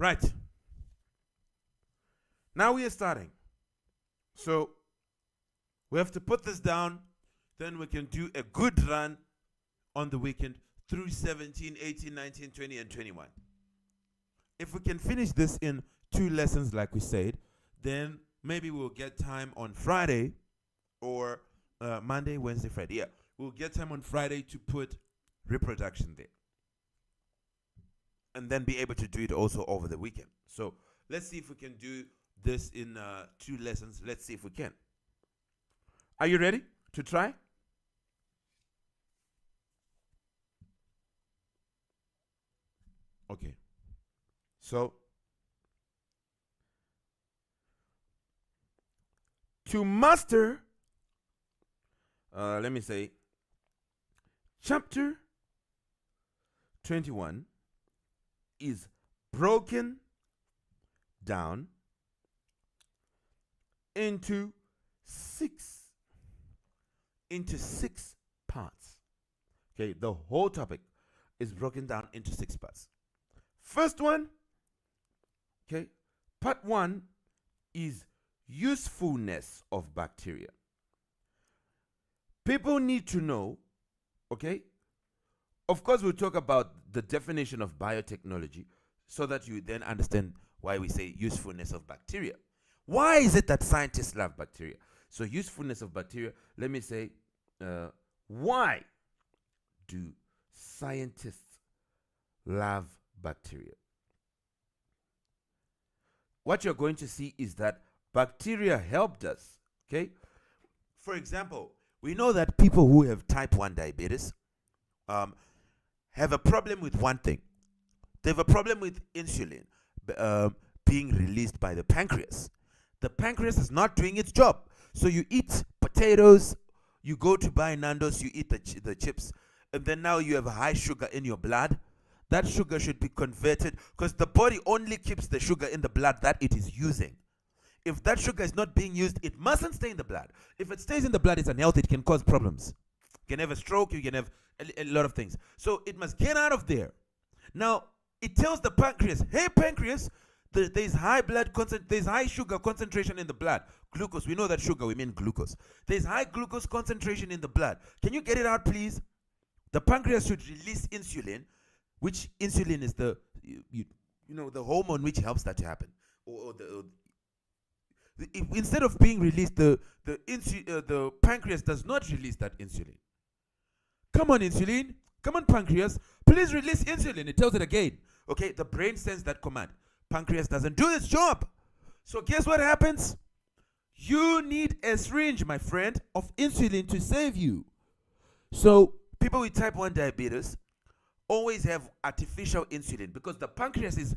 Right. Now we are starting. So we have to put this down. Then we can do a good run on the weekend through 17, 18, 19, 20, and 21. If we can finish this in 2 lessons, like we said, then maybe we'll get time on Friday or Monday, Wednesday, Friday. Yeah, we'll get time on Friday to put reproduction there. And then be able to do it also over the weekend. So let's see if we can do this in 2 lessons. Let's see if we can. Are you ready to try? Okay. So, to master, let me say, chapter 21 is broken down into six parts. Okay, the whole topic is broken down into 6 parts. First one, okay, part 1 is usefulness of bacteria. People need to know, okay, of course we'll talk about the definition of biotechnology so that you then understand why we say usefulness of bacteria. Why is it that scientists love bacteria? So usefulness of bacteria, let me say, why do scientists love bacteria? What you're going to see is that bacteria helped us, okay? For example, we know that people who have type 1 diabetes have a problem with one thing. They have a problem with insulin being released by the pancreas. The pancreas is not doing its job. So you eat potatoes, you go to buy Nando's, you eat the chips, and then now you have high sugar in your blood. That sugar should be converted because the body only keeps the sugar in the blood that it is using. If that sugar is not being used, it mustn't stay in the blood. If it stays in the blood, it's unhealthy. It can cause problems. You can have a stroke. You can have a lot of things. So it must get out of there. Now, it tells the pancreas, hey, pancreas, there's high sugar concentration in the blood. Glucose, we know that sugar, we mean glucose. There's high glucose concentration in the blood. Can you get it out, please? The pancreas should release insulin, which insulin is the the hormone which helps that to happen. Instead of being released, the pancreas does not release that insulin. Come on, insulin. Come on, pancreas. Please release insulin. It tells it again. Okay, the brain sends that command. Pancreas doesn't do its job. So guess what happens? You need a syringe, my friend, of insulin to save you. So people with type 1 diabetes always have artificial insulin because the pancreas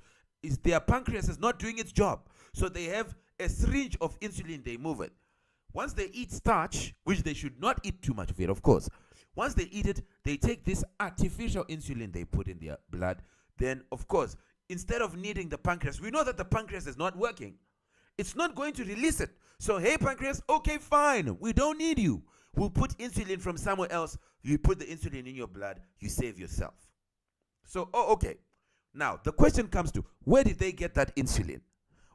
their pancreas is not doing its job. So they have a syringe of insulin they move it. Once they eat starch, which they should not eat too much of it, of course. Once they eat it, they take this artificial insulin they put in their blood. Then, of course, instead of needing the pancreas, we know that the pancreas is not working. It's not going to release it. So, hey, pancreas, okay, fine. We don't need you. We'll put insulin from somewhere else. You put the insulin in your blood. You save yourself. So, okay. Now, the question comes to, where did they get that insulin?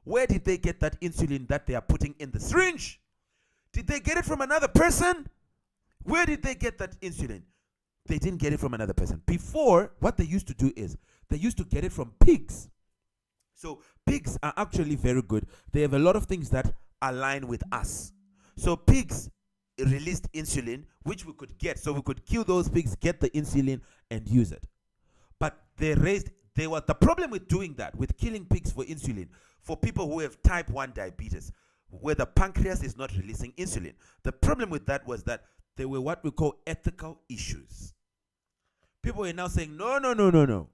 Where did they get that insulin that they are putting in the syringe? Did they get it from another person? Where did they get that insulin? They didn't get it from another person. Before, what they used to do is, they used to get it from pigs. So pigs are actually very good. They have a lot of things that align with us. So pigs released insulin, which we could get. So we could kill those pigs, get the insulin, and use it. But the problem with doing that, with killing pigs for insulin, for people who have type 1 diabetes, where the pancreas is not releasing insulin. The problem with that was that there were what we call ethical issues. People are now saying, no.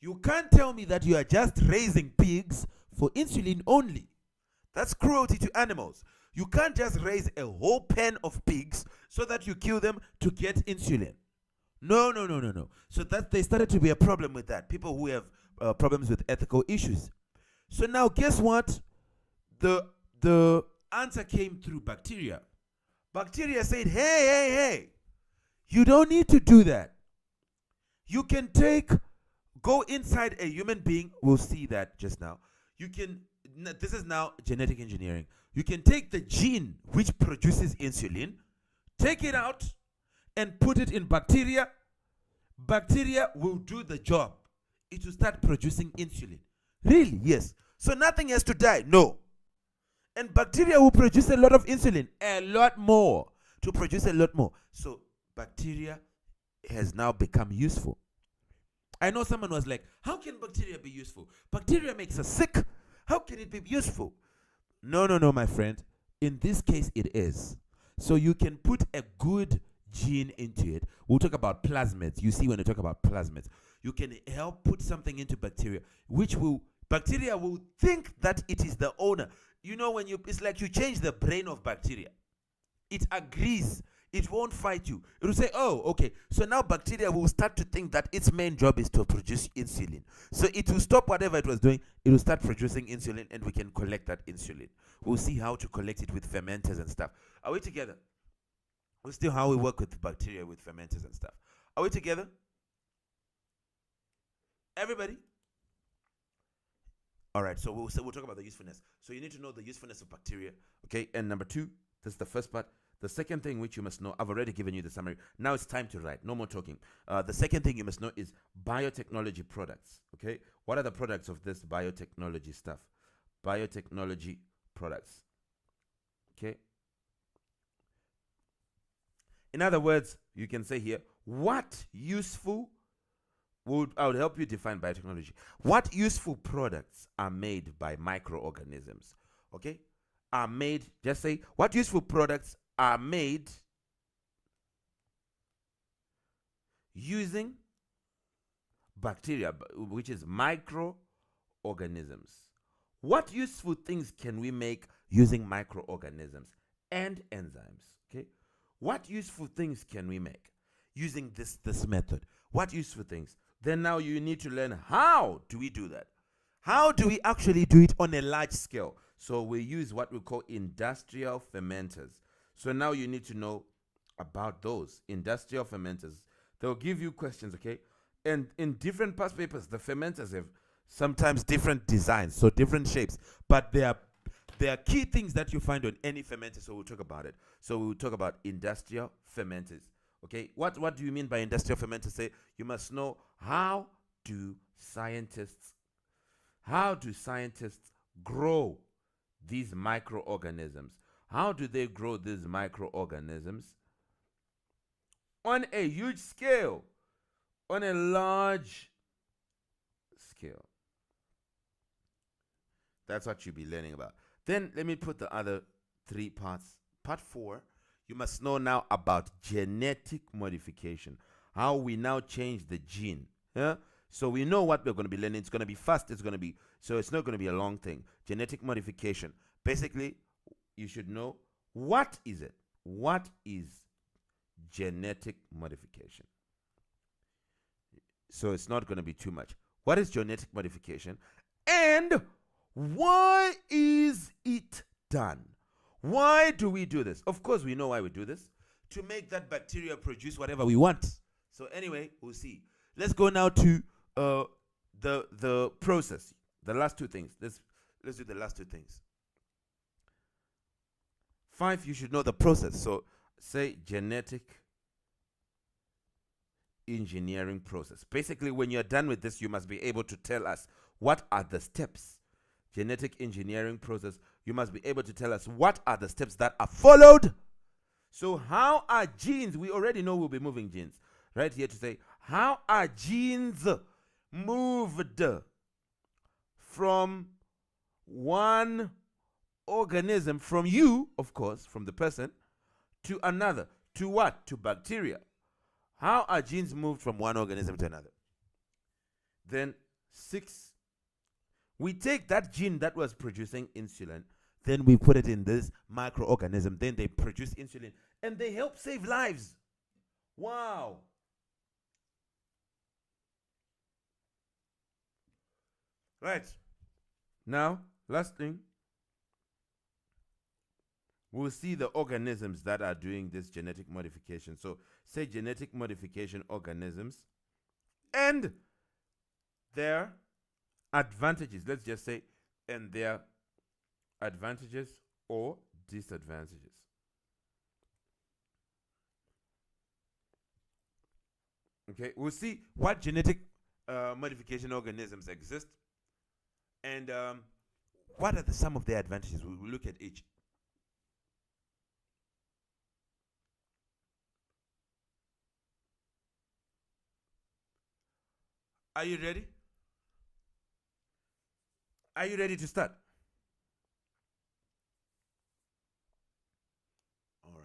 You can't tell me that you are just raising pigs for insulin only. That's cruelty to animals. You can't just raise a whole pen of pigs so that you kill them to get insulin. No. So that they started to be a problem with that. People who have problems with ethical issues. So now guess what? The answer came through bacteria. Bacteria said, hey, you don't need to do that. You can take go inside a human being. We'll see that just now. This is now genetic engineering. You can take the gene which produces insulin, take it out, and put it in bacteria. Bacteria will do the job. It will start producing insulin. Really? Yes. So nothing has to die. No. And bacteria will produce a lot of insulin. A lot more. To produce a lot more. So bacteria has now become useful. I know someone was like, how can bacteria be useful? Bacteria makes us sick. How can it be useful? No, my friend. In this case, it is. So you can put a good gene into it. We'll talk about plasmids. You see, when we talk about plasmids, you can help put something into bacteria, bacteria will think that it is the owner. You know, it's like you change the brain of bacteria. It agrees. It won't fight you. It will say, oh, okay. So now bacteria will start to think that its main job is to produce insulin. So it will stop whatever it was doing. It will start producing insulin, and we can collect that insulin. We'll see how to collect it with fermenters and stuff. Are we together? We'll see how we work with bacteria with fermenters and stuff. Are we together? Everybody? All right, so we'll talk about the usefulness. So you need to know the usefulness of bacteria, okay? And number 2, this is the first part. The second thing which you must know, I've already given you the summary. Now it's time to write. No more talking. The second thing you must know is biotechnology products, okay? What are the products of this biotechnology stuff? Biotechnology products, okay? In other words, you can say here, what useful I would help you define biotechnology. What useful products are made by microorganisms? Okay? Are made, just say, what useful products are made using bacteria, which is microorganisms? What useful things can we make using microorganisms and enzymes? Okay? What useful things can we make using this method? What useful things? Then now you need to learn, how do we do that? How do we actually do it on a large scale? So we use what we call industrial fermenters. So now you need to know about those industrial fermenters. They'll give you questions, okay? And in different past papers, the fermenters have sometimes different designs, so different shapes. But there are key things that you find on any fermenter, so we'll talk about it. So we'll talk about industrial fermenters. Okay, what do you mean by industrial fermenters? Say, you must know, how do scientists grow these microorganisms? How do they grow these microorganisms on a huge scale, on a large scale? That's what you'll be learning about. Then let me put the other 3 parts. Part 4, you must know now about genetic modification. How we now change the gene. Yeah? So we know what we're going to be learning. It's going to be fast. So it's not going to be a long thing. Genetic modification. Basically, you should know, what is it? What is genetic modification? So it's not going to be too much. What is genetic modification? And why is it done? Why do we do this? Of course, we know why we do this. To make that bacteria produce whatever we want. So anyway, we'll see. Let's go now to the process. The last 2 things. Let's do the last 2 things. 5, you should know the process. So say genetic engineering process. Basically, when you're done with this, you must be able to tell us what are the steps. Genetic engineering process, you must be able to tell us what are the steps that are followed. So how are genes, we already know we'll be moving genes. Right here to say, how are genes moved from one organism, from you, of course, from the person, to another. To what? To bacteria. How are genes moved from one organism to another? Then 6, we take that gene that was producing insulin, then we put it in this microorganism, then they produce insulin, and they help save lives. Wow. Right. Now, last thing, we'll see the organisms that are doing this genetic modification. So say genetic modification organisms, and their advantages, let's just say, and their advantages or disadvantages. Okay, we'll see what genetic modification organisms exist and what are some of their advantages. We will look at each. Are you ready? Are you ready to start? All right.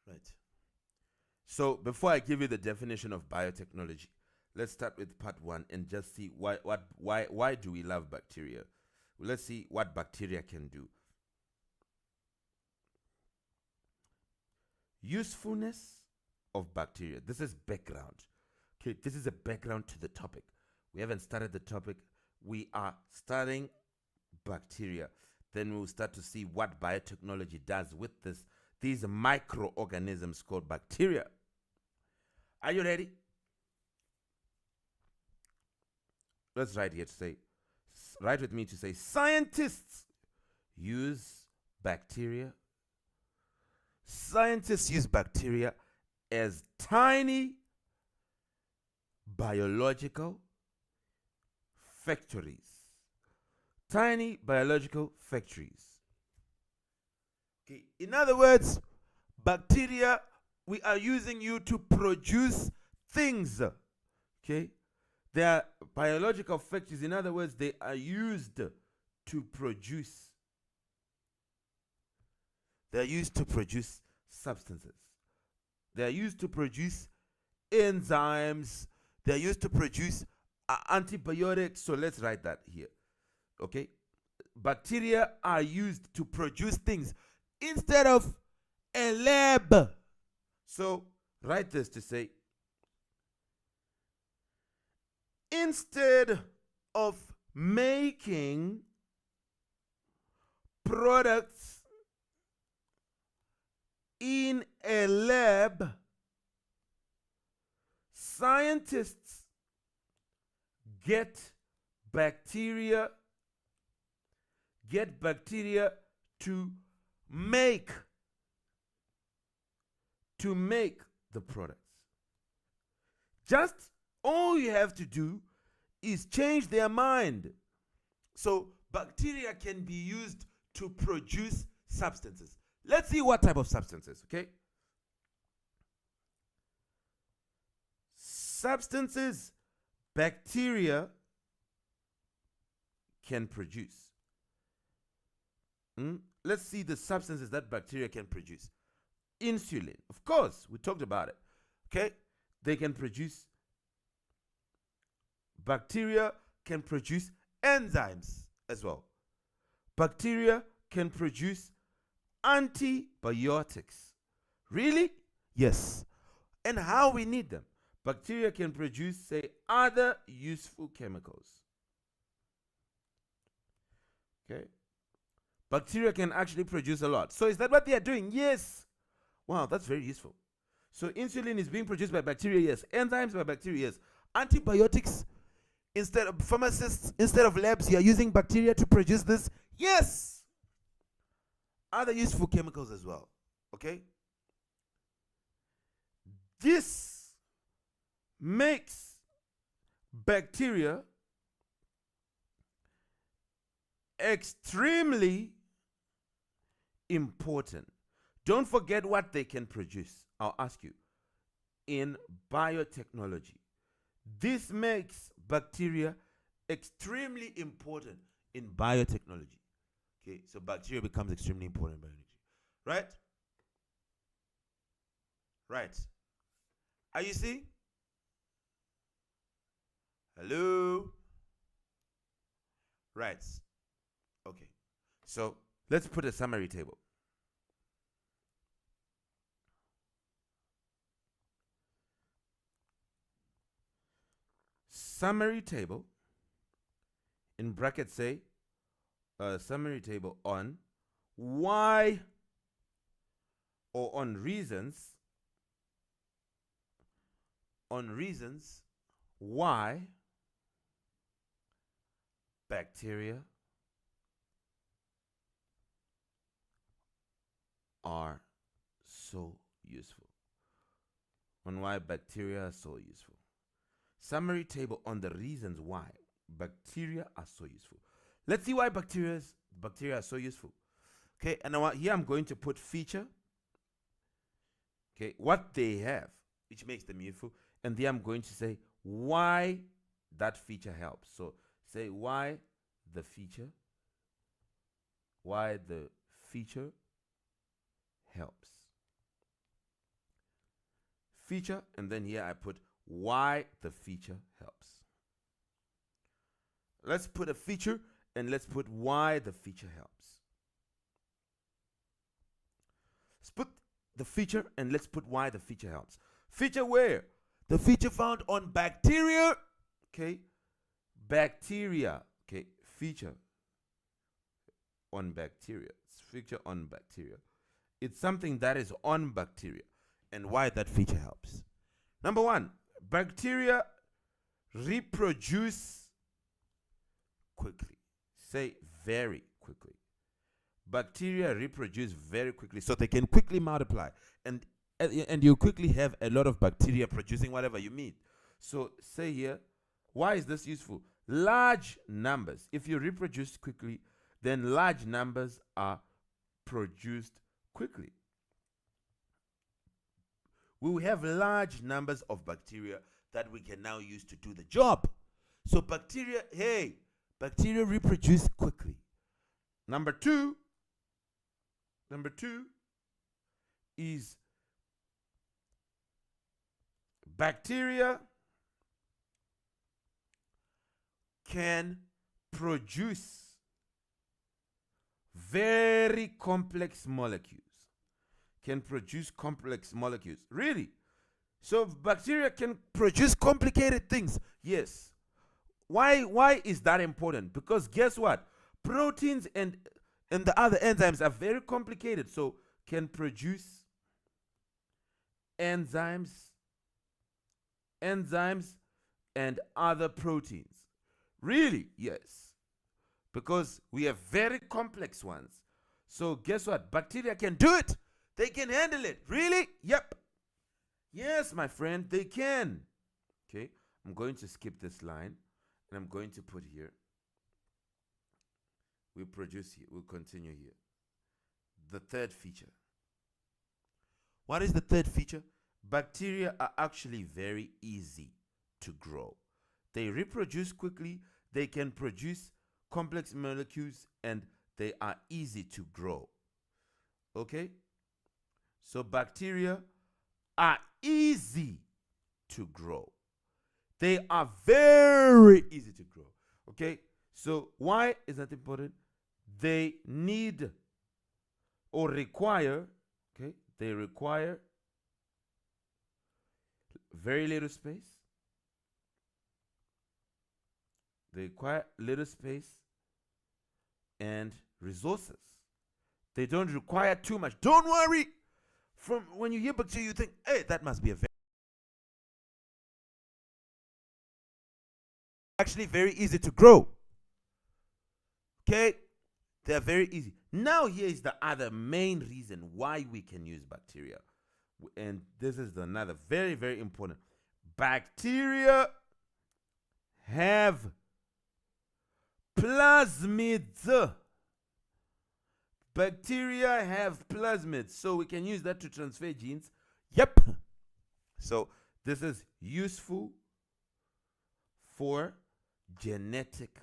Right. So before I give you the definition of biotechnology, let's start with part one and just see why do we love bacteria? Well, let's see what bacteria can do. Usefulness of bacteria. This is background. Okay, this is a background to the topic. We haven't started the topic. We are starting bacteria. Then we'll start to see what biotechnology does with these microorganisms called bacteria. Are you ready? Let's write here to say, write with me to say, scientists use bacteria. Scientists use bacteria as tiny biological factories. Tiny biological factories. Okay. In other words, bacteria, we are using you to produce things. Okay. They are biological factories. In other words, they are used to produce. They are used to produce substances. They are used to produce enzymes. They are used to produce antibiotics. So let's write that here. Okay? Bacteria are used to produce things instead of a lab. So write this to say, instead of making products in a lab, scientists get bacteria to make the products. Just all you have to do is change their mind. So bacteria can be used to produce substances. Let's see what type of substances, okay? Substances bacteria can produce. Let's see the substances that bacteria can produce. Insulin, of course, we talked about it. Okay? They can produce, bacteria can produce enzymes as well. Bacteria can produce antibiotics. Really? Yes. And how we need them. Bacteria can produce, say, other useful chemicals. Okay? Bacteria can actually produce a lot. So is that what they are doing? Yes. Wow, that's very useful. So insulin is being produced by bacteria, yes. Enzymes by bacteria, yes. Antibiotics, instead of pharmacists, instead of labs, you are using bacteria to produce this? Yes. Other useful chemicals as well. Okay? This makes bacteria extremely important. Don't forget what they can produce. I'll ask you. In biotechnology, this makes bacteria extremely important in biotechnology. Okay, so bacteria becomes extremely important in biology. Right? Right. Are you seeing? Hello? Right. Okay. So let's put a summary table. Summary table, in brackets say, summary table on why or on reasons why bacteria are so useful. On why bacteria are so useful. Summary table on the reasons why bacteria are so useful. Let's see why bacteria are so useful. Okay, and now here I'm going to put feature. Okay, what they have, which makes them useful, and then I'm going to say why that feature helps. So say why the feature helps. Feature, and then here I put why the feature helps. Let's put a feature and let's put why the feature helps. Let's put the feature and let's put why the feature helps. Feature where? The feature found on bacteria. Okay. Bacteria. Okay. Feature on bacteria. It's feature on bacteria. It's something that is on bacteria. And why that feature helps. Number one, bacteria reproduce quickly. Say very quickly. Bacteria reproduce very quickly, so they can quickly multiply. And you quickly have a lot of bacteria producing whatever you need. So say here, why is this useful? Large numbers. If you reproduce quickly, then large numbers are produced quickly. We will have large numbers of bacteria that we can now use to do the job. So bacteria reproduce quickly. Number two is bacteria can produce very complex molecules. Really? So bacteria can produce complicated things. Yes. Why is that important? Because guess what? Proteins and the other enzymes are very complicated. So can produce enzymes and other proteins. Really? Yes. Because we have very complex ones. So guess what? Bacteria can do it. They can handle it. Really? Yep. Yes, my friend, they can. Okay, I'm going to skip this line and I'm going to put here. We produce here. We'll continue here. The third feature. What is the third feature? Bacteria are actually very easy to grow. They reproduce quickly. They can produce complex molecules and they are easy to grow. Okay? So bacteria are easy to grow. They are very easy to grow. Okay? So why is that important? They need or require, okay? They require very little space. They require little space and resources. They don't require too much. Don't worry. From when you hear bacteria, you think, hey, that must be a very actually very easy to grow. Okay? They're very easy. Now here is the other main reason why we can use bacteria. And this is another very, very important. Bacteria have plasmids. Bacteria have plasmids. So we can use that to transfer genes. Yep. So this is useful for genetic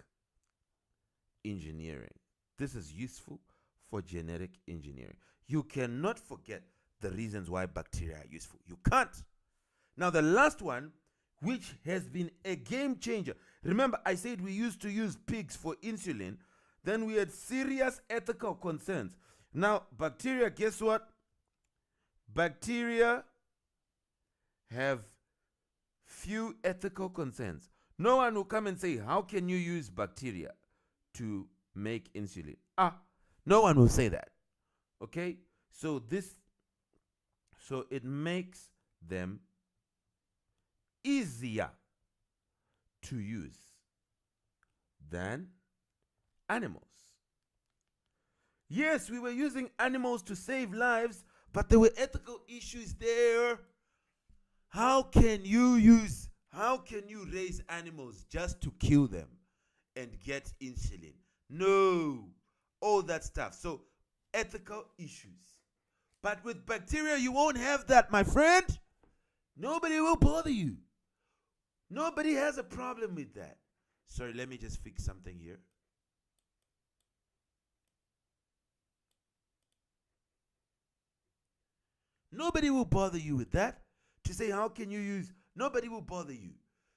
engineering. This is useful for genetic engineering. You cannot forget the reasons why bacteria are useful. You can't. Now the last one, which has been a game changer. Remember, I said we used to use pigs for insulin. Then we had serious ethical concerns. Now, bacteria, guess what? Bacteria have few ethical concerns. No one will come and say, how can you use bacteria to make insulin? No one will say that. Okay? So it makes them easier to use than animals. Yes, we were using animals to save lives, But there were ethical issues there. How can you raise animals just to kill them and get insulin? No. All that stuff. So, ethical issues. But with bacteria, you won't have that, my friend. Nobody will bother you. Nobody has a problem with that. Sorry, let me just fix something here. Nobody will bother you with that. To say, how can you use? Nobody will bother you.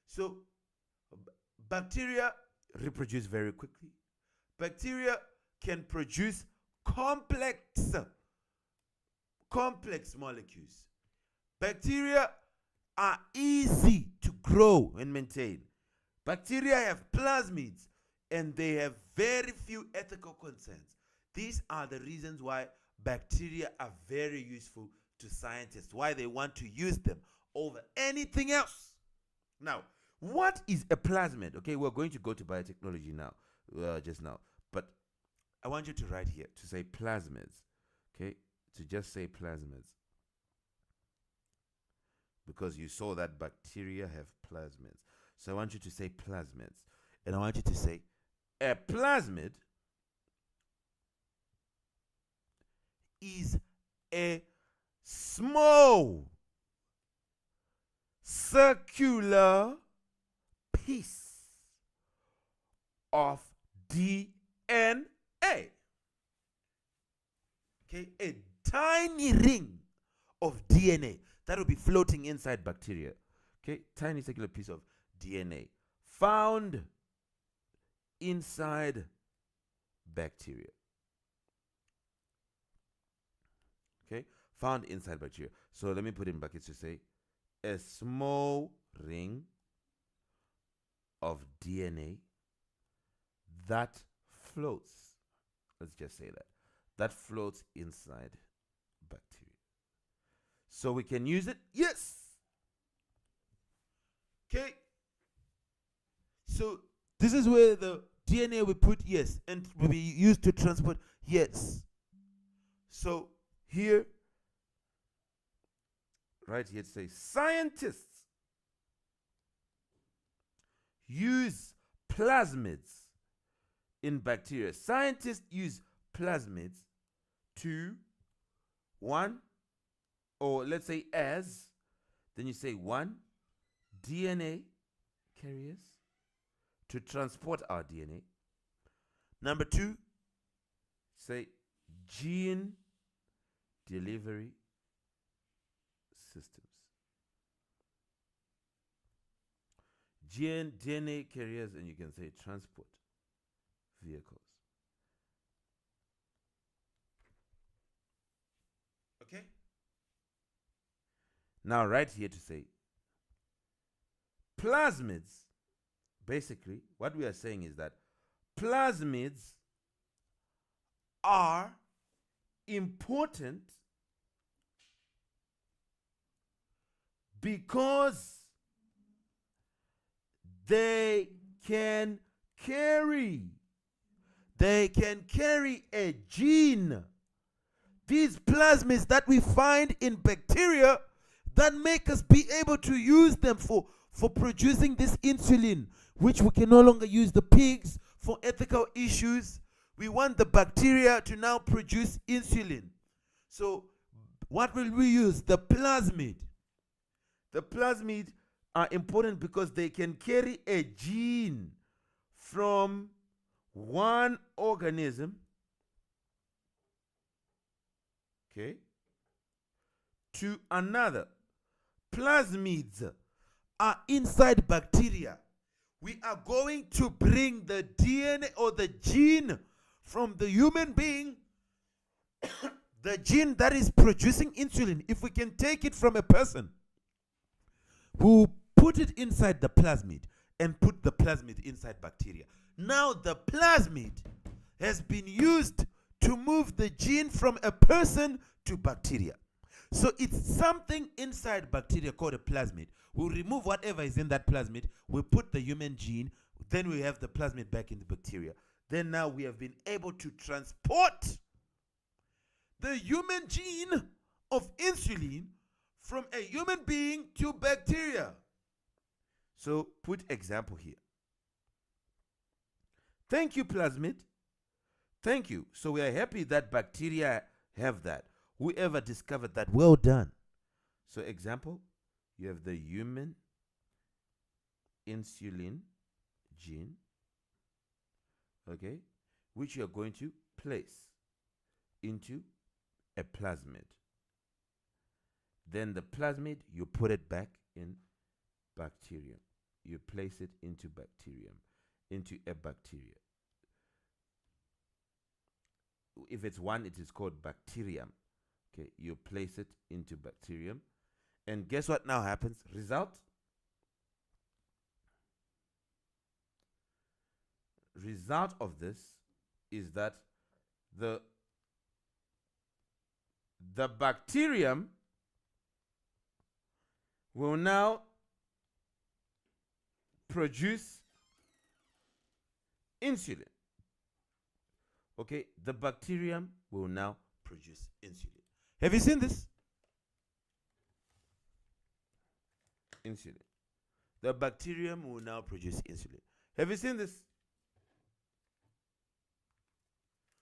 So, bacteria reproduce very quickly. Bacteria can produce complex molecules. Bacteria are easy to grow and maintain. Bacteria have plasmids and they have very few ethical concerns. These are the reasons why bacteria are very useful to scientists, why they want to use them over anything else. Now, what is a plasmid? Okay, we're going to go to biotechnology now, just now. But I want you to write here to say plasmids. Okay, to just say plasmids. Because you saw that bacteria have plasmids. So I want you to say plasmids. And I want you to say a plasmid is a small circular piece of DNA. Okay, a tiny ring of DNA that will be floating inside bacteria. Okay, tiny circular piece of DNA found inside bacteria. Okay, found inside bacteria. So let me put in brackets to say a small ring of DNA that floats. Let's just say that. That floats inside bacteria. So we can use it? Yes. Okay. So this is where the DNA we put yes and will be used to transport yes. So here, right here, it says scientists use plasmids in bacteria. Scientists use plasmids to one, or let's say as, then you say one, DNA carriers to transport our DNA. Number two, say gene delivery systems. DNA carriers, and you can say transport vehicles. Okay? Now, right here to say plasmids, basically, what we are saying is that plasmids are important because they can carry a gene. These plasmids that we find in bacteria that make us be able to use them for producing this insulin, which we can no longer use the pigs for ethical issues. We want the bacteria to now produce insulin. So what will we use? The plasmid. The plasmid are important because they can carry a gene from one organism, okay, to another. Plasmids are inside bacteria. We are going to bring the DNA or the gene from the human being, the gene that is producing insulin. If we can take it from a person, we'll put it inside the plasmid and put the plasmid inside bacteria. Now the plasmid has been used to move the gene from a person to bacteria. So it's something inside bacteria called a plasmid. We'll remove whatever is in that plasmid. We put the human gene. Then we have the plasmid back in the bacteria. Then now we have been able to transport the human gene of insulin from a human being to bacteria. So put example here. Thank you, plasmid. Thank you. So we are happy that bacteria have that. Whoever discovered that, well done. So example, you have the human insulin gene, okay, which you are going to place into a plasmid. Then the plasmid, you put it back in bacterium. You place it into bacterium, into a bacteria. If it's one, it is called bacterium. Okay, you place it into bacterium. And guess what now happens? Result of this is that the bacterium will now produce insulin. Okay, the bacterium will now produce insulin. Have you seen this? Insulin. The bacterium will now produce insulin. Have you seen this?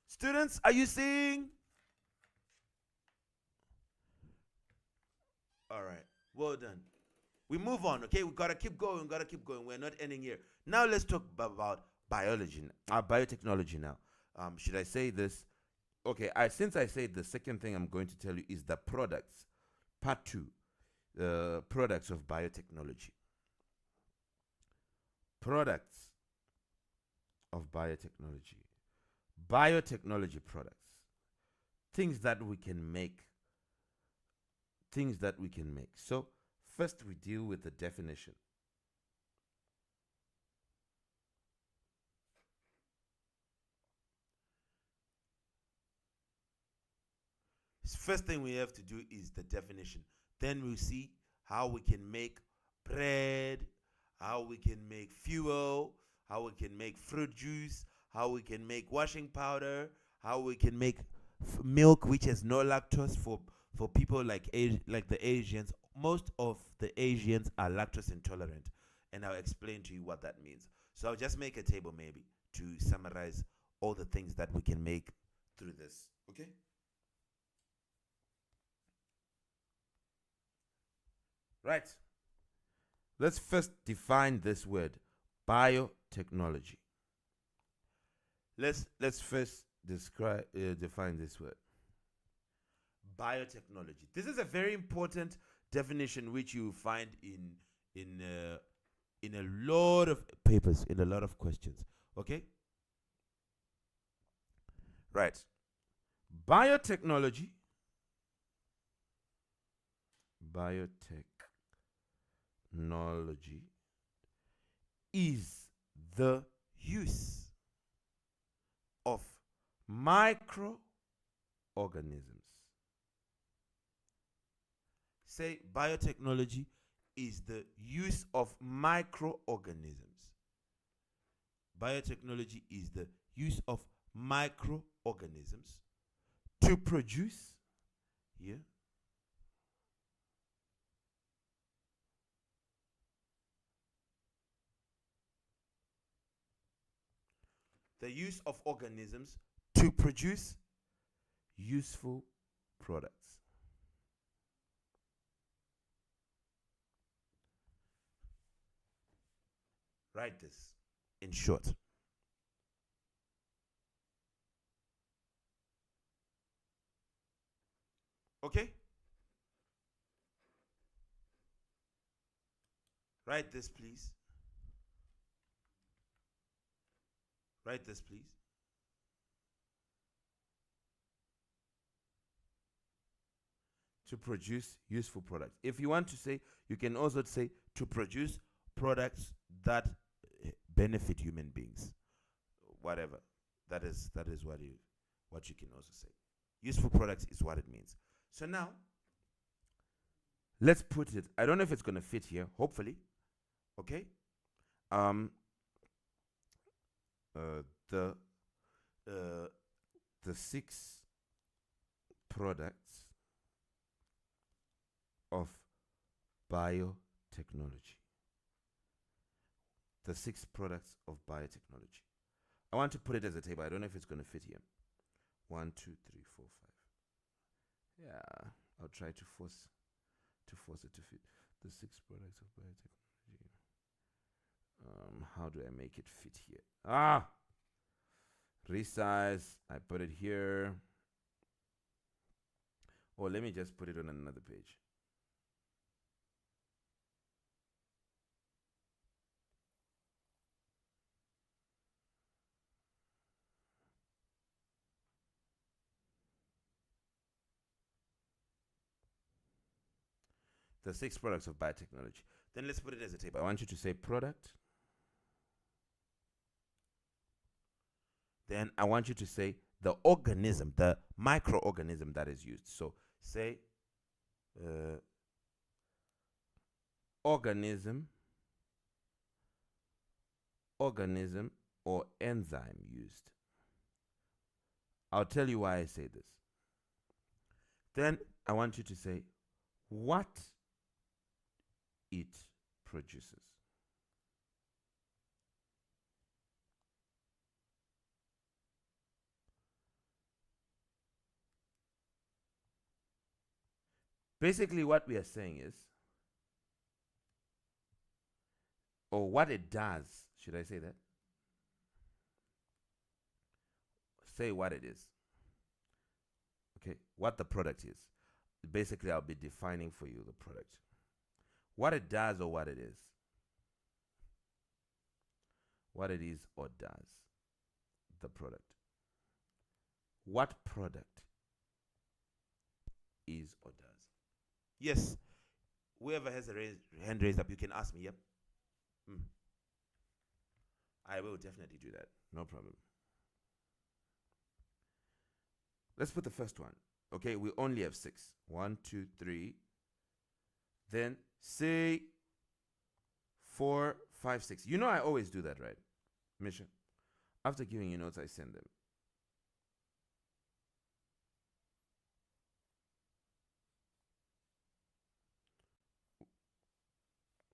Students, are you seeing? All right, well done. We move on, okay? We gotta keep going, We're not ending here. Now let's talk about biology, biotechnology now. Should I say this? Okay, since I said the second thing I'm going to tell you is the products. Part 2, the products of biotechnology. Products of biotechnology. Biotechnology products. Things that we can make. So, first we deal with the definition. First thing we have to do is the definition. Then we'll see how we can make bread, how we can make fuel, how we can make fruit juice, how we can make washing powder, how we can make milk which has no lactose for people like the Asians. Most of the Asians are lactose intolerant, and I'll explain to you what that means. So I'll just make a table maybe to summarize all the things that we can make through this. Okay? Right. Let's first define this word, biotechnology. Let's first define this word, biotechnology. This is a very important definition which you find in a lot of papers, in a lot of questions. Okay. Right. Biotechnology is the use of microorganisms. Say, biotechnology is the use of microorganisms. Biotechnology is the use of microorganisms to produce here the use of organisms to produce useful products. Write this in short. Okay? Write this, please. Write this, please. To produce useful products. If you want to say, you can also say to produce products that benefit human beings. Whatever. That is what you can also say. Useful products is what it means. So now, let's put it. I don't know if it's gonna fit here. Hopefully, okay. Um, uh, the uh, the 6 products of biotechnology. The 6 products of biotechnology. I want to put it as a table. I don't know if it's going to fit here. 1, 2, 3, 4, 5. Yeah, I'll try to force it to fit. The 6 products of biotechnology. How do I make it fit here? Resize. I put it here. Or let me just put it on another page. The 6 products of biotechnology. Then let's put it as a table. I want you to say product. Then I want you to say the organism, the microorganism that is used. So say organism or enzyme used. I'll tell you why I say this. Then I want you to say what it produces. Basically, what we are saying is, or what it does, should I say that? Say what it is. Okay, what the product is. Basically, I'll be defining for you the product. What it does or what it is. What it is or does. The product. What product is or does. Yes. Whoever has a hand raised up, you can ask me. Yep. I will definitely do that. No problem. Let's put the first one. Okay, we only have 6. 1, 2, 3. Then say 4, 5, 6. You know I always do that, right, Misha? After giving you notes, I send them.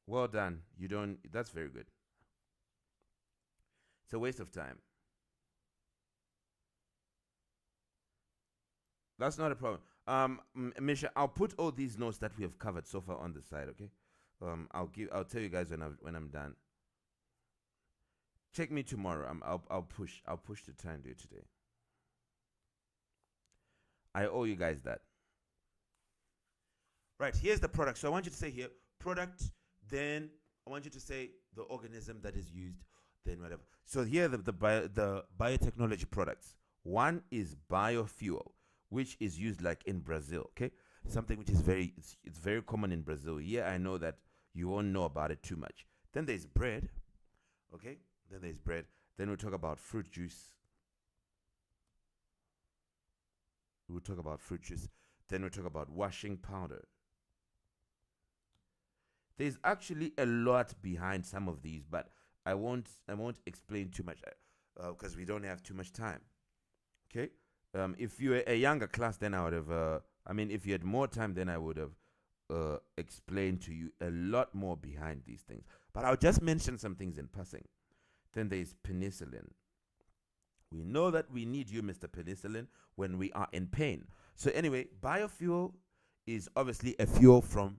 Well done. You don't. That's very good. It's a waste of time. That's not a problem. Misha, I'll put all these notes that we have covered so far on the side, okay? I'll tell you guys when I'm done. Check me tomorrow. I'll push to try and do it today. I owe you guys that. Right, here's the product. So I want you to say here, product, then I want you to say the organism that is used, then whatever. So here are the biotechnology products. One is biofuel, which is used like in Brazil, okay? Something which is it's very common in Brazil. Yeah, I know that you won't know about it too much. Then there's bread, okay? Then there's bread. Then we'll talk about fruit juice. We'll talk about fruit juice. Then we'll talk about washing powder. There's actually a lot behind some of these, but I won't explain too much because we don't have too much time. Okay? If you were a younger class, then I would have. If you had more time, then I would have explained to you a lot more behind these things. But I'll just mention some things in passing. Then there's penicillin. We know that we need you, Mr. Penicillin, when we are in pain. So anyway, biofuel is obviously a fuel from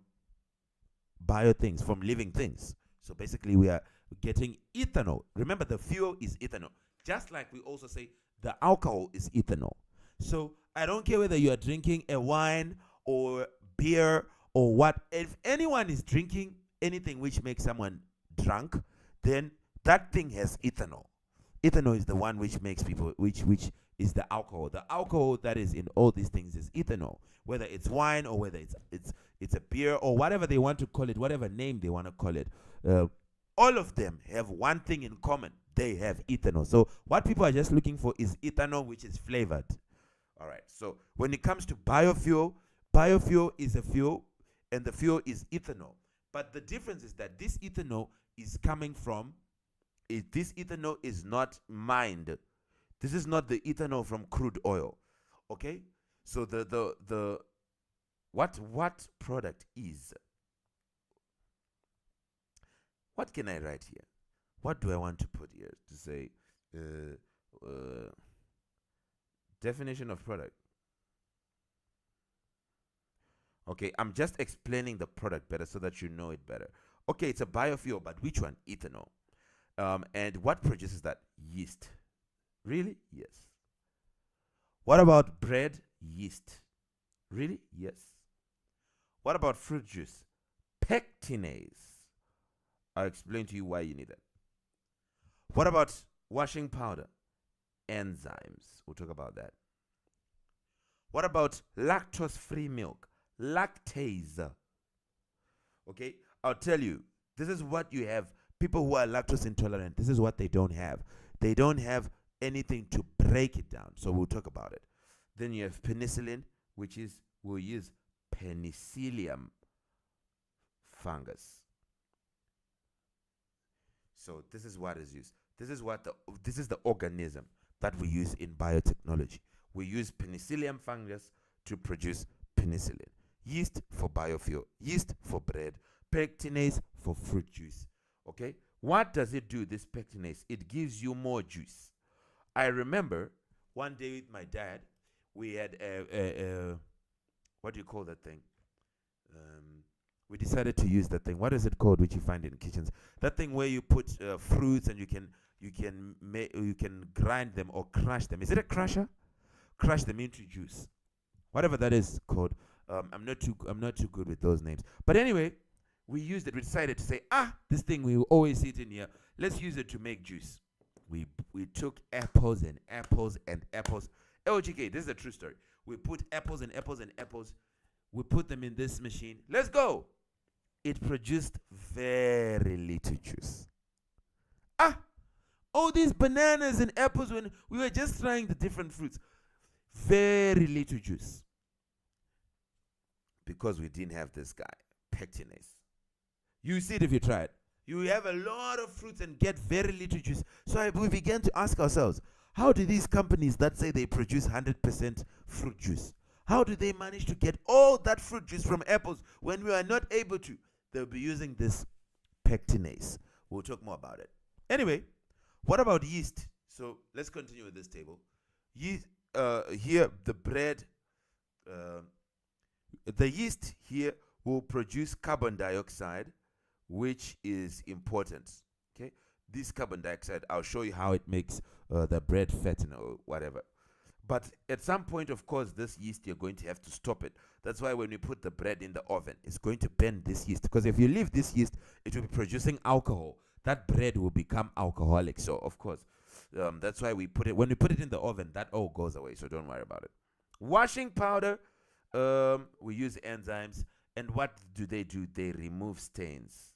bio things, from living things. So basically we are getting ethanol. Remember, the fuel is ethanol. Just like we also say the alcohol is ethanol. So I don't care whether you are drinking a wine or beer or what. If anyone is drinking anything which makes someone drunk, then that thing has ethanol. Ethanol is the one which makes people, which is the alcohol. The alcohol that is in all these things is ethanol. Whether it's wine or whether it's a beer or whatever they want to call it, whatever name they want to call it, all of them have one thing in common. They have ethanol. So what people are just looking for is ethanol, which is flavored. All right. So when it comes to biofuel, biofuel is a fuel. and the fuel is ethanol. But the difference is that this ethanol is coming from, this ethanol is not mined. This is not the ethanol from crude oil. Okay? So the what product is, what can I write here? What do I want to put here to say? Definition of product. Okay, I'm just explaining the product better so that you know it better. Okay, it's a biofuel, but which one? Ethanol. And what produces that? Yeast. Really? Yes. What about bread? Yeast. Really? Yes. What about fruit juice? Pectinase. I'll explain to you why you need that. What about washing powder? Enzymes. We'll talk about that. What about lactose-free milk? Lactase. Okay, I'll tell you, this is what you have. People who are lactose intolerant, this is what they don't have. They don't have anything to break it down. So we'll talk about it. Then you have penicillin, which is, we'll use Penicillium fungus. So this is what is used. This is the organism that we use in biotechnology. We use Penicillium fungus to produce penicillin. Yeast for biofuel, yeast for bread, pectinase for fruit juice. Okay? What does it do, this pectinase? It gives you more juice. I remember one day with my dad, we had what do you call that thing? We decided to use that thing. What is it called, which you find in kitchens? That thing where you put fruits and you can grind them or crush them. Is it a crusher? Crush them into juice. Whatever that is called. I'm not too good with those names. But anyway, we used it. We decided to say, this thing we will always see it in here. Let's use it to make juice. We took apples and apples and apples. LGK, this is a true story. We put apples and apples and apples. We put them in this machine. Let's go. It produced very little juice. All these bananas and apples, when we were just trying the different fruits, very little juice. Because we didn't have this guy, pectinase. You see it if you try it. You have a lot of fruits and get very little juice. So we began to ask ourselves, how do these companies that say they produce 100% fruit juice, how do they manage to get all that fruit juice from apples when we are not able to? They'll be using this pectinase. We'll talk more about it. Anyway, what about yeast? So let's continue with this table. Yeast, here, the bread, the yeast here will produce carbon dioxide, which is important. Okay, this carbon dioxide, I'll show you how it makes the bread fatten or whatever. But at some point, of course, this yeast, you're going to have to stop it. That's why when we put the bread in the oven, it's going to burn this yeast. Because if you leave this yeast, it will be producing alcohol. That bread will become alcoholic. So, of course, that's why we put it. When we put it in the oven, that all goes away. So don't worry about it. Washing powder, we use enzymes. And what do? They remove stains.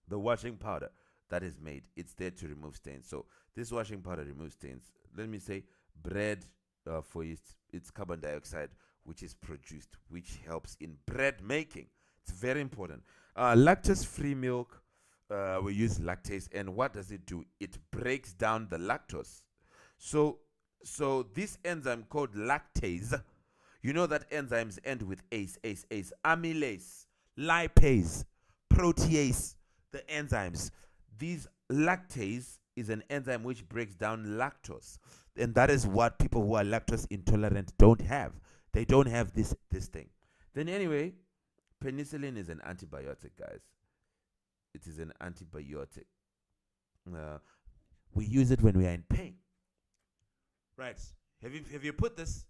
The washing powder that is made, it's there to remove stains. So this washing powder removes stains. Let me say, bread for yeast, it's carbon dioxide which is produced, which helps in bread making. It's very important. Lactose-free milk, we use lactase, and what does it do? It breaks down the lactose. So this enzyme called lactase, you know that enzymes end with ACE, amylase, lipase, protease, the enzymes. These lactase is an enzyme which breaks down lactose. And that is what people who are lactose intolerant don't have. They don't have this thing. Then anyway, penicillin is an antibiotic, guys. It is an antibiotic. We use it when we are in pain. Right. Have you put this?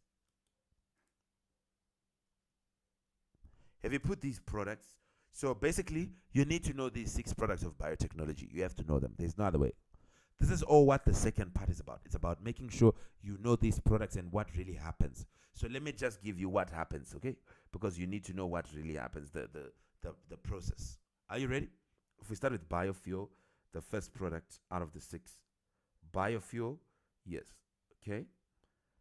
Have you put these products? So basically, you need to know these 6 products of biotechnology. You have to know them. There's no other way. This is all what the second part is about. It's about making sure you know these products and what really happens. So let me just give you what happens, okay? Because you need to know what really happens, the process. Are you ready? If we start with biofuel, the first product out of the 6. Biofuel, yes, okay?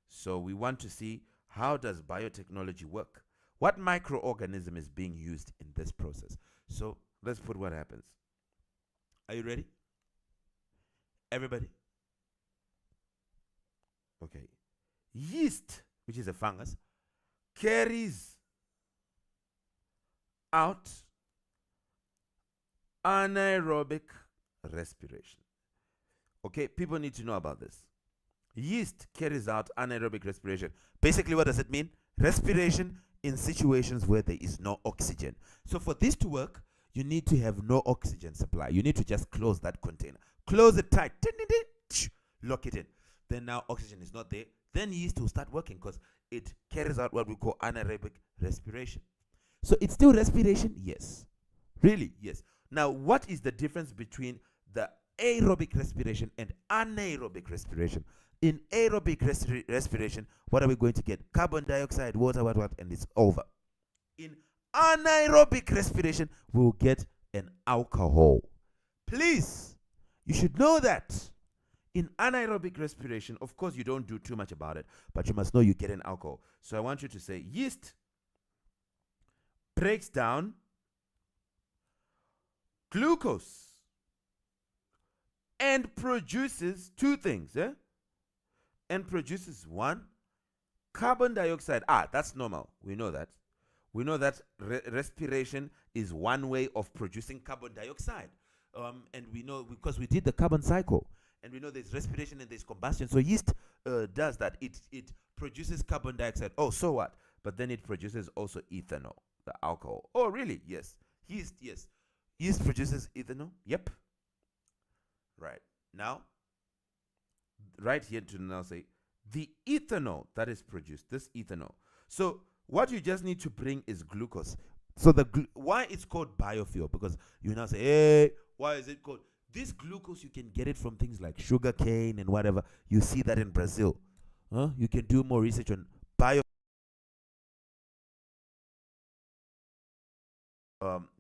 So we want to see, how does biotechnology work? What microorganism is being used in this process? So let's put what happens. Are you ready? Everybody? Okay. Yeast, which is a fungus, carries out anaerobic respiration. Okay, people need to know about this. Yeast carries out anaerobic respiration. Basically, what does it mean? Respiration in situations where there is no oxygen. So for this to work, you need to have no oxygen supply. You need to just close that container. Close it tight. Lock it in. Then now oxygen is not there. Then yeast will start working because it carries out what we call anaerobic respiration. So it's still respiration? Yes. Really? Yes. Now, what is the difference between the aerobic respiration and anaerobic respiration? In aerobic respiration, what are we going to get? Carbon dioxide, water, what, and it's over. In anaerobic respiration, we will get an alcohol. Please, you should know that. In anaerobic respiration, of course, you don't do too much about it, but you must know you get an alcohol. So I want you to say yeast breaks down glucose and produces two things. And produces one, carbon dioxide. That's normal. We know that. We know that respiration is one way of producing carbon dioxide. And we know because we did the carbon cycle. And we know there's respiration and there's combustion. So yeast does that. It produces carbon dioxide. Oh, so what? But then it produces also ethanol, the alcohol. Oh, really? Yes. Yeast, yes. Yeast produces ethanol. Yep. Right. Now, right here to now say the ethanol that is produced, this ethanol. So what you just need to bring is glucose. So why it's called biofuel? Because you now say, hey, why is it called? This glucose, you can get it from things like sugar cane and whatever. You see that in Brazil. You can do more research on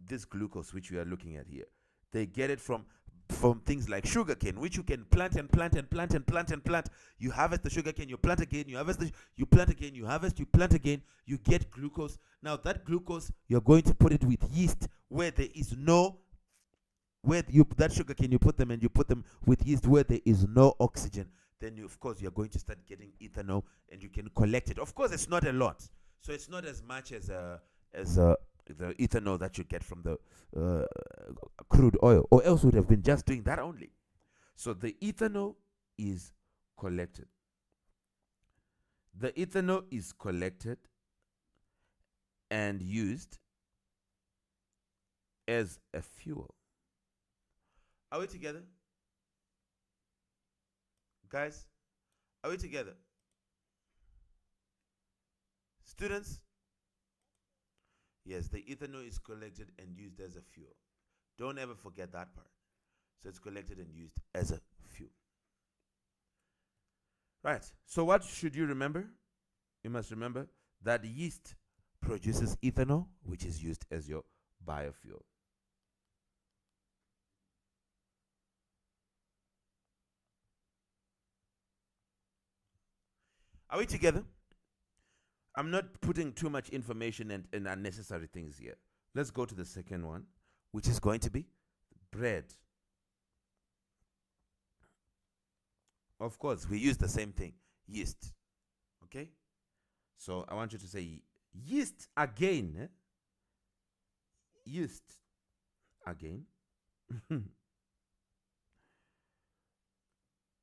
this glucose which we are looking at here. They get it from things like sugar cane, which you can plant and plant and plant and plant and plant. You harvest the sugar cane, you plant again, you harvest you plant again, you harvest, you plant again, you get glucose. Now that glucose, you're going to put it with yeast where there is no that sugar cane, you put them with yeast where there is no oxygen. Then of course you're going to start getting ethanol and you can collect it. Of course it's not a lot, so it's not as much as the ethanol that you get from the crude oil, or else would have been just doing that only. So the ethanol is collected. The ethanol is collected and used as a fuel. Are we together? Guys, are we together? Students? Yes, the ethanol is collected and used as a fuel. Don't ever forget that part. So it's collected and used as a fuel. Right. So what should you remember? You must remember that yeast produces ethanol, which is used as your biofuel. Are we together? I'm not putting too much information and unnecessary things here. Let's go to the second one, which is going to be bread. Of course, we use the same thing, yeast. Okay? So I want you to say yeast again. Yeast again.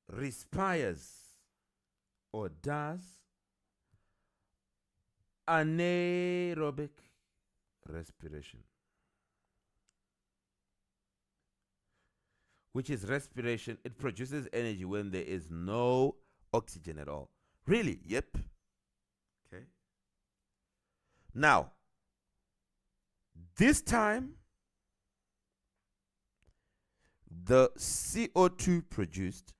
Respires or does anaerobic respiration, which is respiration. It produces energy when there is no oxygen at all. Really? Yep. Okay. Now, this time, the CO2 produced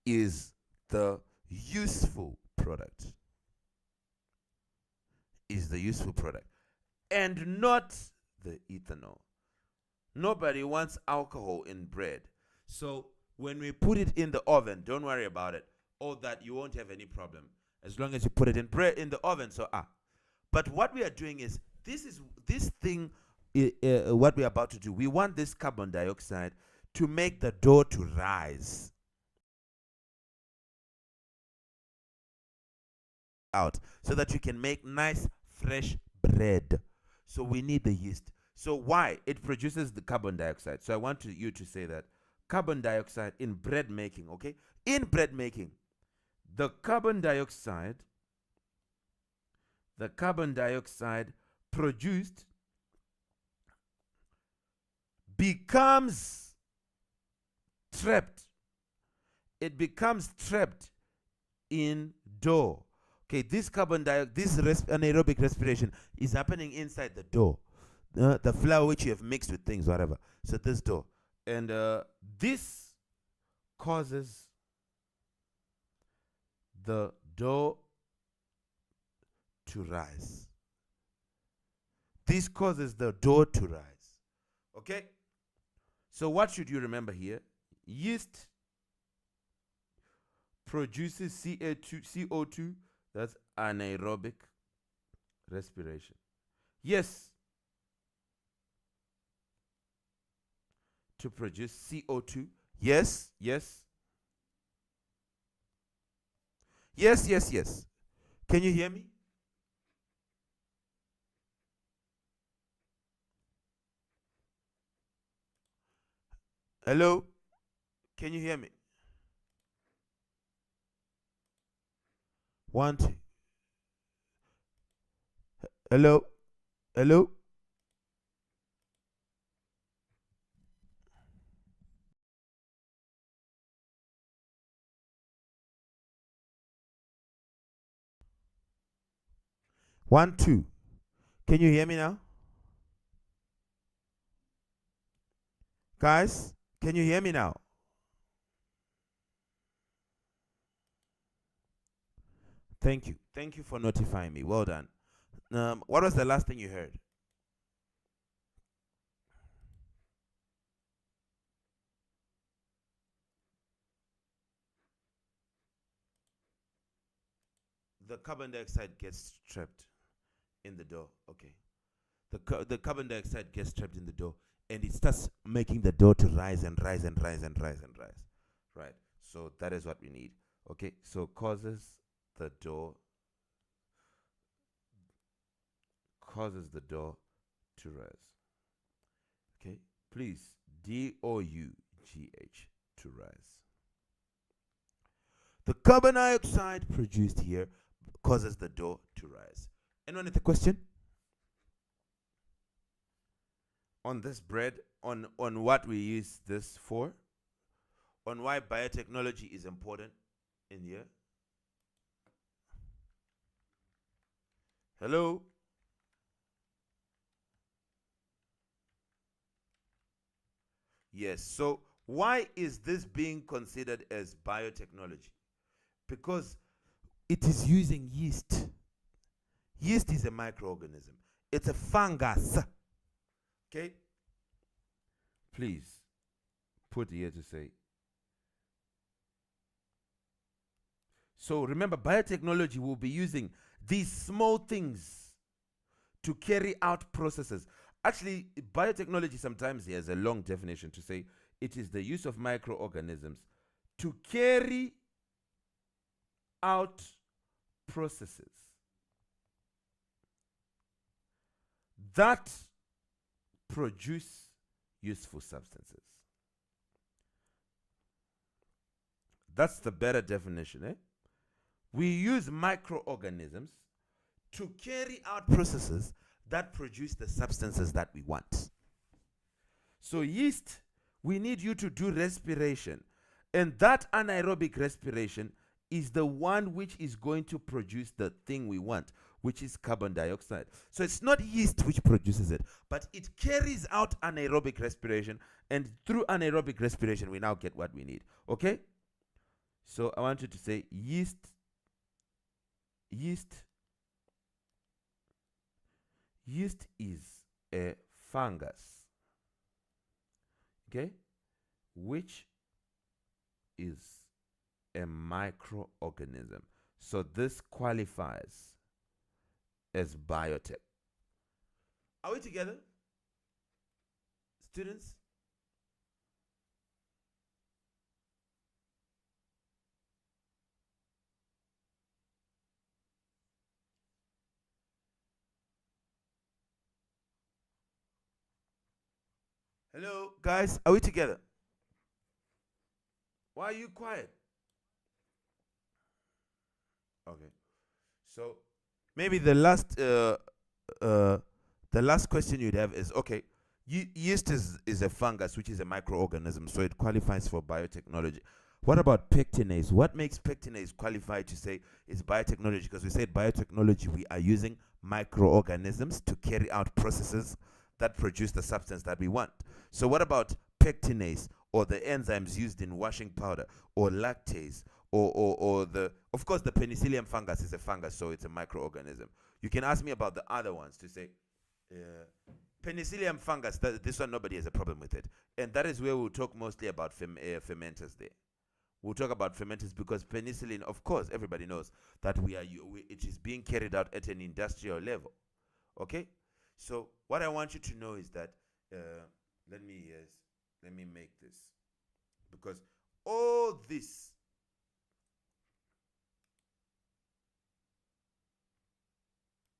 is the useful product. Is the useful product and not the ethanol. Nobody wants alcohol in bread. So when we put it in the oven, don't worry about it. All that, you won't have any problem. as long as you put it in bread in the oven. So but what we are doing is this thing. What we are about to do, we want this carbon dioxide to make the dough to rise out, so that you can make nice fresh bread. So we need the yeast. So why? It produces the carbon dioxide. So I want you to say that carbon dioxide in bread making, okay? In bread making, the carbon dioxide produced becomes trapped. It becomes trapped in dough. Okay, this anaerobic respiration is happening inside the dough, the flour which you have mixed with things, whatever. So this dough, and this causes the dough to rise. This causes the dough to rise. Okay? So what should you remember here? Yeast produces CO2. That's anaerobic respiration. Yes. To produce CO2. Yes, yes. Yes, yes, yes. Can you hear me? Hello? Can you hear me? 1, 2. Hello? Hello? One, two. Can you hear me now? Guys, can you hear me now? Thank you. Thank you for notifying me. Well done. What was the last thing you heard? The carbon dioxide gets trapped in the dough. Okay. The carbon dioxide gets trapped in the dough, and it starts making the dough to rise and rise and rise and rise and rise. Right. So that is what we need. Okay. So causes the dough to rise. Okay. Please, DOUGH, to rise. The carbon dioxide produced here causes the dough to rise. Anyone with a question? On this bread, on what we use this for, on why biotechnology is important in here. Hello? Yes, so why is this being considered as biotechnology? Because it is using yeast. Yeast is a microorganism. It's a fungus. Okay? Please put here to say. So remember, biotechnology will be using these small things to carry out processes. Actually, biotechnology sometimes has a long definition to say it is the use of microorganisms to carry out processes that produce useful substances. That's the better definition, eh? We use microorganisms to carry out processes that produce the substances that we want. So yeast, we need you to do respiration. And that anaerobic respiration is the one which is going to produce the thing we want, which is carbon dioxide. So it's not yeast which produces it, but it carries out anaerobic respiration, and through anaerobic respiration, we now get what we need. Okay? So I want you to say yeast is a fungus, okay, which is a microorganism. So this qualifies as biotech. Are we together? Students? Hello, guys, are we together? Why are you quiet? Okay. So maybe the last question you'd have is, okay, yeast is a fungus, which is a microorganism, so it qualifies for biotechnology. What about pectinase? What makes pectinase qualify to say it's biotechnology? Because we said biotechnology, we are using microorganisms to carry out processes that produce the substance that we want. So what about pectinase, or the enzymes used in washing powder, or lactase, or the, of course, the penicillium fungus is a fungus, so it's a microorganism. You can ask me about the other ones to say, penicillium fungus, this one nobody has a problem with it. And that is where we'll talk mostly about fermenters there. We'll talk about fermenters because penicillin, of course, everybody knows that it is being carried out at an industrial level. Okay? So what I want you to know is that, let me make this. Because all this,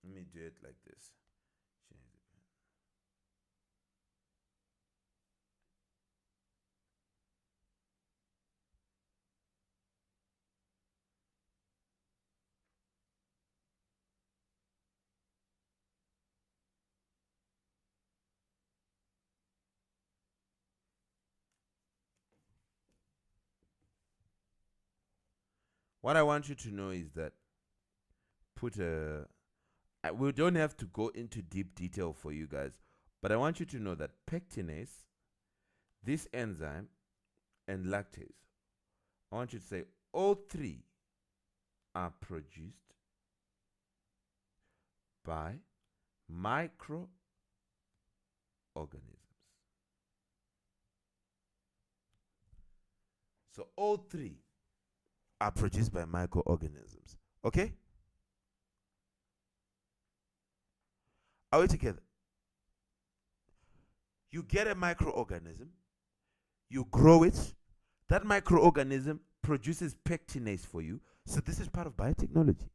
let me do it like this. What I want you to know is that we don't have to go into deep detail for you guys, but I want you to know that pectinase, this enzyme, and lactase, I want you to say all three are produced by microorganisms. So all three are produced by microorganisms. Okay? Are we together? You get a microorganism, you grow it, that microorganism produces pectinase for you. So this is part of biotechnology.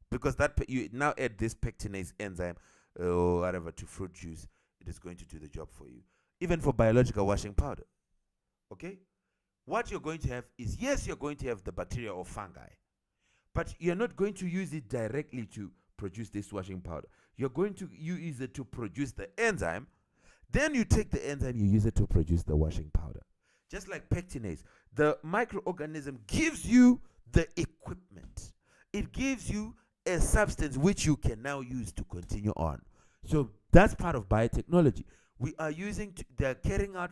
Because you now add this pectinase enzyme or whatever to fruit juice, it is going to do the job for you. Even for biological washing powder. Okay? What you're going to have is, yes, you're going to have the bacteria or fungi, but you're not going to use it directly to produce this washing powder. You're going to use it to produce the enzyme. Then you take the enzyme, you use it to produce the washing powder. Just like pectinase, the microorganism gives you the equipment. It gives you a substance which you can now use to continue on. So that's part of biotechnology. We are they're carrying out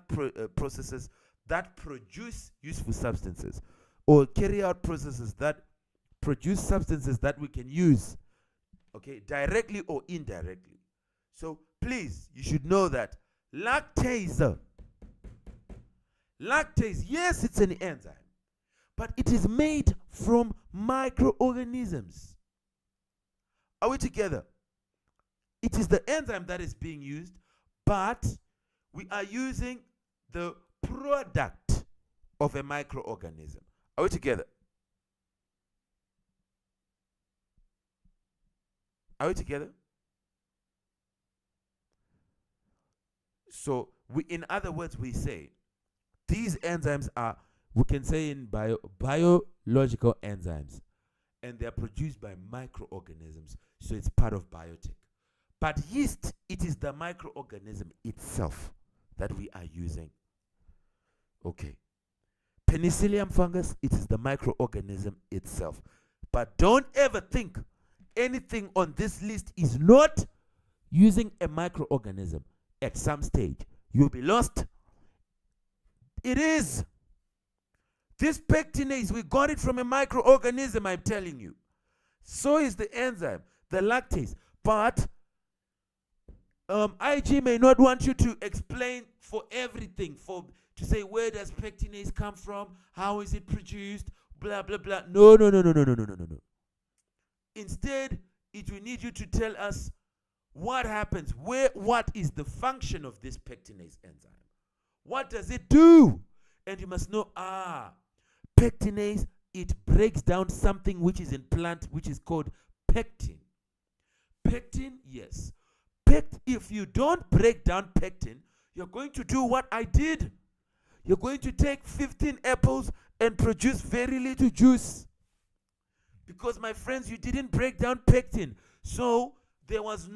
processes that produce useful substances, or carry out processes that produce substances that we can use, okay, directly or indirectly. So please, you should know that lactase, yes, it's an enzyme, but it is made from microorganisms. Are we together? It is the enzyme that is being used, but we are using the product of a microorganism. Are we together? Are we together? So in other words, we say these enzymes are, we can say in biological enzymes, and they are produced by microorganisms, so it's part of biotech. But yeast, it is the microorganism itself that we are using. Okay. Penicillium fungus, it is the microorganism itself. But don't ever think anything on this list is not using a microorganism. At some stage, you'll be lost. It is. This pectinase, we got it from a microorganism, I'm telling you. So is the enzyme, the lactase. But IG may not want you to explain for everything, to say where does pectinase come from, how is it produced, blah, blah, blah. No, no, no, no, no, no, no, no, no, no. Instead, it will need you to tell us what happens, what is the function of this pectinase enzyme? What does it do? And you must know, pectinase, it breaks down something which is in plant, which is called pectin. Pectin, yes. If you don't break down pectin, you're going to do what I did. You're going to take 15 apples and produce very little juice. Because, my friends, you didn't break down pectin. So there was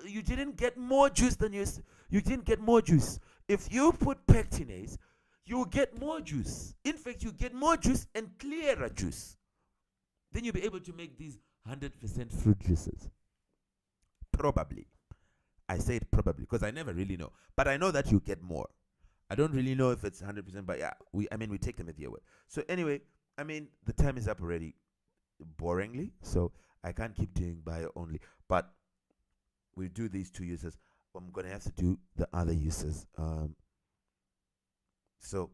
you didn't get more juice than you didn't get more juice. If you put pectinase, you get more juice. In fact, you get more juice and clearer juice. Then you'll be able to make these 100% fruit juices. Probably. I say it probably because I never really know. But I know that you get more. I don't really know if it's 100%, but yeah, we take them at your word. So anyway, the time is up already, boringly. So I can't keep doing bio only. But we do these 2 uses. I'm going to have to do the other uses. So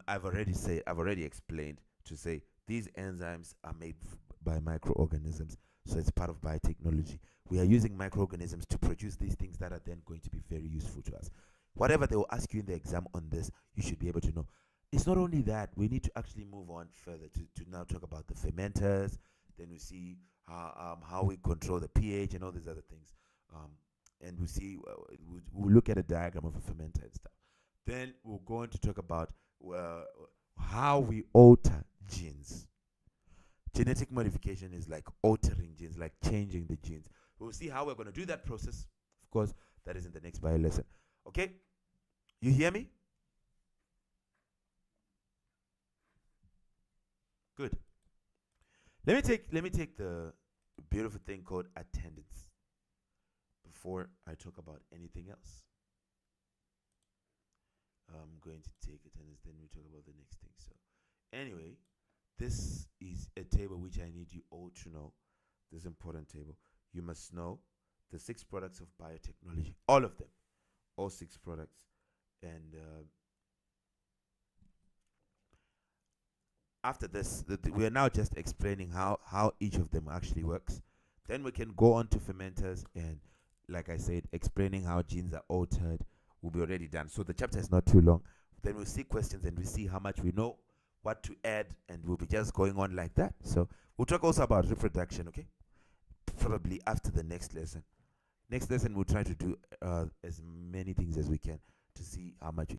I've already explained to say these enzymes are made by microorganisms. So it's part of biotechnology. We are using microorganisms to produce these things that are then going to be very useful to us. Whatever they will ask you in the exam on this, you should be able to know. It's not only that, we need to actually move on further to now talk about the fermenters. Then we see how we control the pH and all these other things. And we see, we'll look at a diagram of a fermenter and stuff. Then we'll go on to talk about how we alter genes. Genetic modification is like altering genes, like changing the genes. We'll see how we're going to do that process. Of course, that is in the next bio lesson. Okay? You hear me? Good. Let me take the beautiful thing called attendance before I talk about anything else. I'm going to take attendance, then we talk about the next thing. So, anyway, this is a table which I need you all to know. This important table. You must know the 6 products of biotechnology. All of them. All 6 products. And after this, we are now just explaining how each of them actually works. Then we can go on to fermenters and, like I said, explaining how genes are altered will be already done. So the chapter is not too long. Then we'll see questions and we see how much we know, what to add, and we'll be just going on like that. So we'll talk also about reproduction, okay? Probably after the next lesson. Next lesson, we'll try to do as many things as we can to see how much